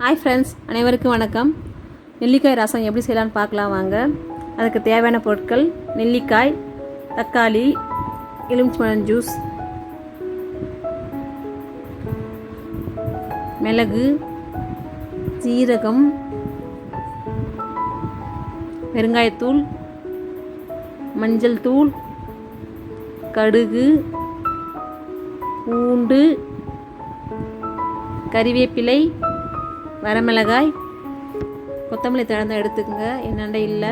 Hi friends, அனைவருக்கும் வணக்கம். நெல்லிக்காய் ரசம் எப்படி செய்யலான்னு பார்க்கலாம் வாங்க. அதுக்கு தேவையான பொருட்கள்: நெல்லிக்காய், தக்காளி, எலுமிச்சம்பழம் ஜூஸ், மிளகு, சீரகம், பெருங்காயத்தூள், மஞ்சள் தூள், கடுகு, பூண்டு, கறிவேப்பிலை, வரமிளகாய், கொத்தமல்லி தழை எடுத்துக்கோங்க. என்னென்ன இல்லை.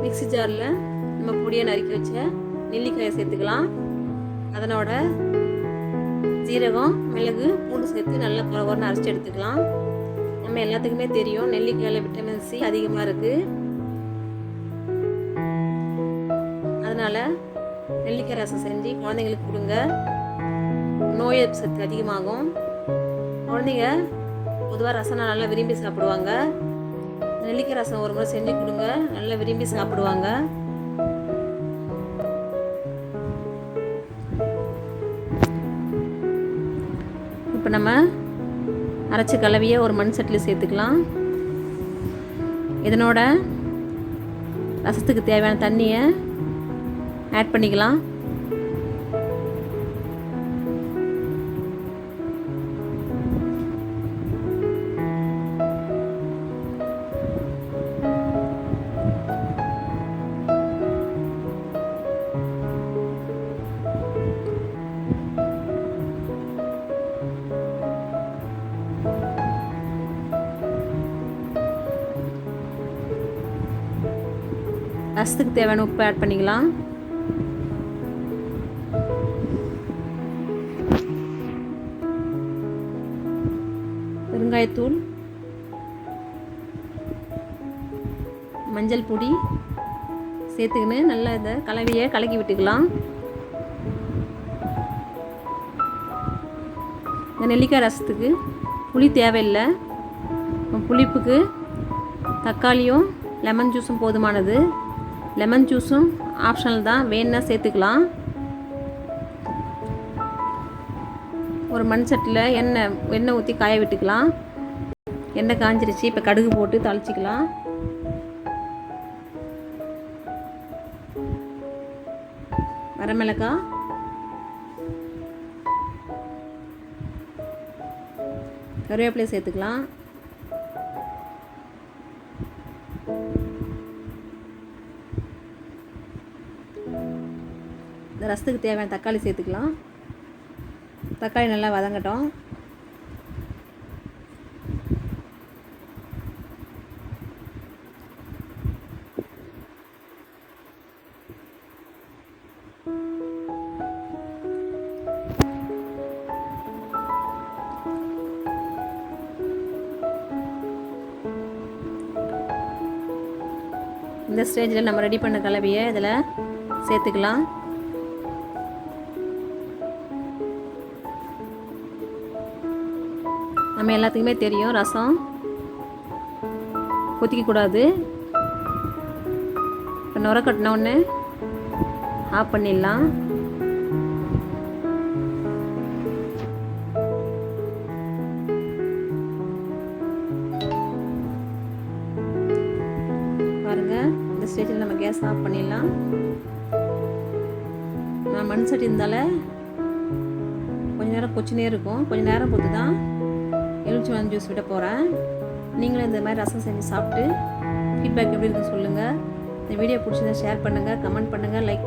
மிக்ஸி ஜாரில் நம்ம பொடியை நறுக்கி வச்ச நெல்லிக்காயை சேர்த்துக்கலாம். அதனோட சீரகம், மிளகு, பூண்டு சேர்த்து நல்லா குறவரன்னு அரைச்சி எடுத்துக்கலாம். நம்ம எல்லாத்துக்குமே தெரியும், நெல்லிக்காயில் விட்டமின் சி அதிகமாக இருக்குது. அதனால் நெல்லிக்காய் ரசம் செஞ்சு குழந்தைங்களுக்கு கொடுங்க. நோய் எதிர்ப்பு சக்தி அதிகமாகும். குழந்தைங்க பொதுவாக ரசம் நல்லா விரும்பி சாப்பிடுவாங்க. நெல்லிக்காய் ரசம் ஒரு முறை செஞ்சு கொடுங்க, நல்லா விரும்பி சாப்பிடுவாங்க. இப்போ நம்ம அரைச்சி கலவையை ஒரு மண் சட்டியில் சேர்த்துக்கலாம். இதனோட ரசத்துக்கு தேவையான தண்ணியை ஆட் பண்ணிக்கலாம். ரசத்துக்கு தேவையான உப்பு ஆட் பண்ணிக்கலாம். பெருங்காயத்தூள், மஞ்சள் பொடி சேர்த்துக்கின்னு நல்லா இந்த கலவையை கலக்கி விட்டுக்கலாம். இந்த நெல்லிக்காய் ரசத்துக்கு புளி தேவையில்லை. புளிப்புக்கு தக்காளியும் லெமன் ஜூஸும் போதுமானது. லெமன் ஜூஸும் ஆப்ஷனல் தான், வேணுன்னா சேர்த்துக்கலாம். ஒரு மண் சட்டியில் எண்ணெய் ஊற்றி காய விட்டுக்கலாம். எண்ணெய் காஞ்சிருச்சு. இப்போ கடுகு போட்டு தாளிச்சிக்கலாம். வரமிளகாய், கருவேப்பிலை சேர்த்துக்கலாம். இந்த ரசத்துக்கு தேவையான தக்காளி சேர்த்துக்கலாம். தக்காளி நல்லா வதங்கட்டும். இந்த ஸ்டேஜில் நம்ம ரெடி பண்ண கலவையை இதில் சேர்த்துக்கலாம். நம்ம எல்லாத்துக்குமே தெரியும், ரசம் கொதிக்கக்கூடாது. இப்போ நுர கட்டின ஒன்று ஆஃப் பண்ணிடலாம். பாருங்கள், இந்த ஸ்டேஜில் நம்ம கேஸ் ஆஃப் பண்ணிடலாம். நான் மண் சட்டி இருந்தால கொஞ்சம் நேரம் கொச்சினே இருக்கும். கொஞ்சம் நேரம் பொறுத்து தான் எலுமிச்சம்பழம் ஜூஸ் விட போகிறேன். நீங்களும் இந்த மாதிரி ரசம் செஞ்சு சாப்பிட்டு ஃபீட்பேக் எப்படி இருக்குன்னு சொல்லுங்கள். இந்த வீடியோ பிடிச்சிருந்தா ஷேர் பண்ணுங்கள், கமெண்ட் பண்ணுங்கள், லைக்